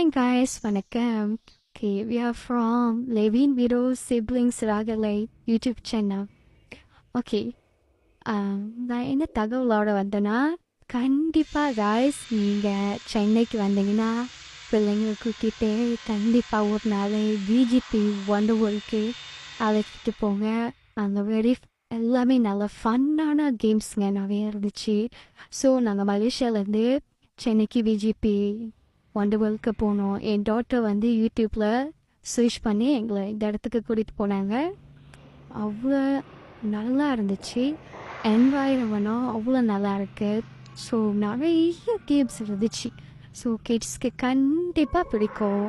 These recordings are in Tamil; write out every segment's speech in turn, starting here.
Hi guys, வணக்கம். Okay, we are from Levin Viro Siblings Ragalai YouTube channel. Okay, நான் என்ன தகவலோட வந்தேன்னா, கண்டிப்பாக guys நீங்கள் சென்னைக்கு வந்தீங்கன்னா பிள்ளைங்களை கூட்டிகிட்டு கண்டிப்பாக ஒரு நாள் விஜிபி வண்டர்வேர்ல்டுக்கு அழைச்சிட்டு போங்க. அந்த எல்லாமே நல்ல ஃபன்னான கேம்ஸுங்க நிறைய இருந்துச்சு. ஸோ நாங்கள் மலேசியாவிலேருந்து சென்னைக்கு விஜிபி வண்டர்வேர்ல்டுக்கு போனோம். என் டாட்டர் வந்து யூடியூப்பில் சர்ச் பண்ணி எங்களை இந்த இடத்துக்கு கூட்டிகிட்டு போனாங்க. அவ்வளோ நல்லா இருந்துச்சு. என்வாயரமெண்ட்டும் அவ்வளோ நல்லா இருக்கு. ஸோ நிறைய கேம்ஸ் இருந்துச்சு. ஸோ கிட்ஸ்க்கு கண்டிப்பாக பிடிக்கும்.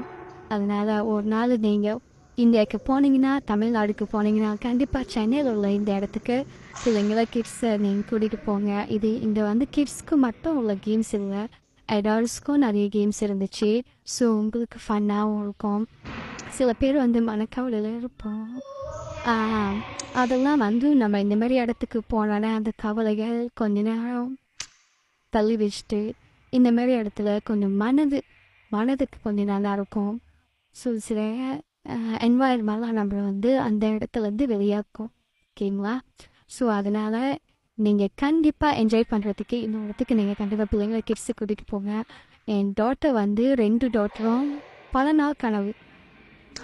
அதனால் ஒரு நாள் நீங்கள் இந்தியாவுக்கு போனீங்கன்னா, தமிழ்நாடுக்கு போனீங்கன்னா கண்டிப்பாக சென்னையில் உள்ள இந்த இடத்துக்கு பிள்ளைங்கள கிட்ஸை நீங்கள் கூட்டிகிட்டு போங்க. இங்கே வந்து கிட்ஸ்க்கு மட்டும் உள்ள கேம்ஸ் இல்லை, அடல்ட்ஸ்க்கும் நிறைய கேம்ஸ் இருந்துச்சு. ஸோ உங்களுக்கு ஃபன்னாகவும் இருக்கும். சில பேர் வந்து மனக்கவலையில் இருப்போம். அதெல்லாம் வந்து நம்ம இந்த மாதிரி இடத்துக்கு போனோன்னா அந்த கவலைகள் கொஞ்ச நேரம் தள்ளி வச்சுட்டு இந்த மாதிரி இடத்துல கொஞ்சம் மனதுக்கு கொஞ்சம் நல்லாயிருக்கும். ஸோ சில என்வாயர்மெண்ட்லாம் நம்மளை வந்து அந்த இடத்துலேருந்து வெளியாக்கும். ஓகேங்களா? ஸோ அதனால் நீங்கள் கண்டிப்பாக என்ஜாய் பண்ணுறதுக்கு இந்த இடத்துக்கு நீங்கள் கண்டிப்பாக பிள்ளைங்களை கிட்ஸு கூட்டிகிட்டு போங்க. என் டாட்டர் வந்து 2 டாட்டரும் பல நாள் கனவு.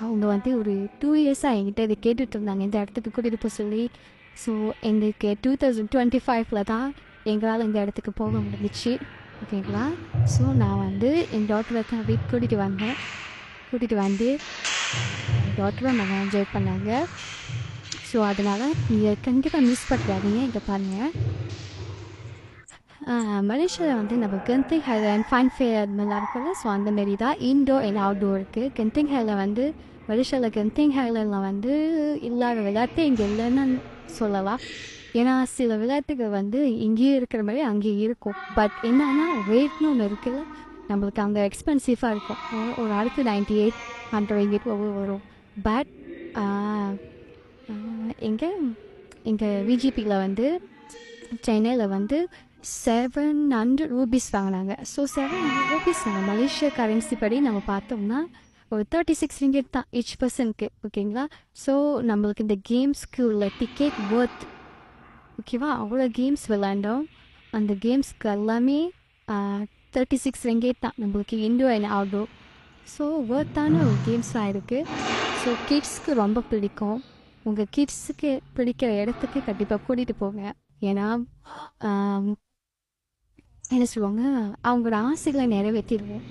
அவங்க வந்து ஒரு 2 இயர்ஸாக என்கிட்ட இதை கேட்டுட்டு இருந்தாங்க, இந்த இடத்துக்கு கூட்டிகிட்டு போக சொல்லி. ஸோ எங்களுக்கு 2025 தான் எங்களால் இந்த இடத்துக்கு போக முடிஞ்சிச்சு. ஓகேங்களா? ஸோ நான் வந்து என் டாட்டரை கூட்டிகிட்டு வந்தேன். கூட்டிகிட்டு வந்து என் டாட்டரை நல்லா என்ஜாய் பண்ணாங்க. ஸோ அதனால் நீங்கள் கண்டிப்பாக மிஸ் பண்ணுறாதீங்க. இங்கே பாருங்கள், மலேசியாவில் வந்து நம்ம கென்திங் ஹைலேண்ட் ஃபேன்ஃபேர் அது மாதிரிலாம் இருக்குல்ல. ஸோ அந்தமாரி தான் இன்டோர் அண்ட் அவுட்டோர் இருக்குது. கென்திங் ஹைல வந்து மலேசியாவில் கென்திங் ஹைலேண்டில் வந்து இல்லாத விளையாட்டு இங்கே இல்லைன்னு சொல்லலாம். ஏன்னா சில விளையாட்டுகள் வந்து இங்கேயும் இருக்கிற மாதிரி அங்கேயும் இருக்கும். பட் என்னன்னா ரேட்னு ஒன்று இருக்குல்ல, நம்மளுக்கு அங்கே எக்ஸ்பென்சிவாக இருக்கும். ஒரு ஆளுக்கு 9800 வரும். பட் எங்கள் விஜிபியில் வந்து சென்னையில் வந்து 700 ரூபீஸ் வாங்கினாங்க. ஸோ 700 ரூபீஸ் நம்ம மலேசியா கரன்சி படி நம்ம பார்த்தோம்னா ஒரு 36 ரிங்கிட் தான் ஈச் பர்சனுக்கு. ஓகேங்களா? ஸோ நம்மளுக்கு இந்த கேம்ஸ்க்கு உள்ள டிக்கெட் ஒர்த். ஓகேவா? அவ்வளோ கேம்ஸ் விளாண்டோம். அந்த கேம்ஸ்க்கு எல்லாமே 36 ரிங்கிட் தான் நம்மளுக்கு இன்டோர் அண்ட் அவுட்டோர். ஸோ ஒர்த்தான ஒரு கேம்ஸாக இருக்குது. ஸோ கிட்ஸ்க்கு ரொம்ப பிடிக்கும். உங்கள் கிட்ஸுக்கு பிடிக்கிற இடத்துக்கு கண்டிப்பாக கூட்டிகிட்டு போங்க. ஏன்னா என்ன சொல்லுவாங்க, அவங்களோட ஆசைகளை நிறைவேற்றிடுவோம்.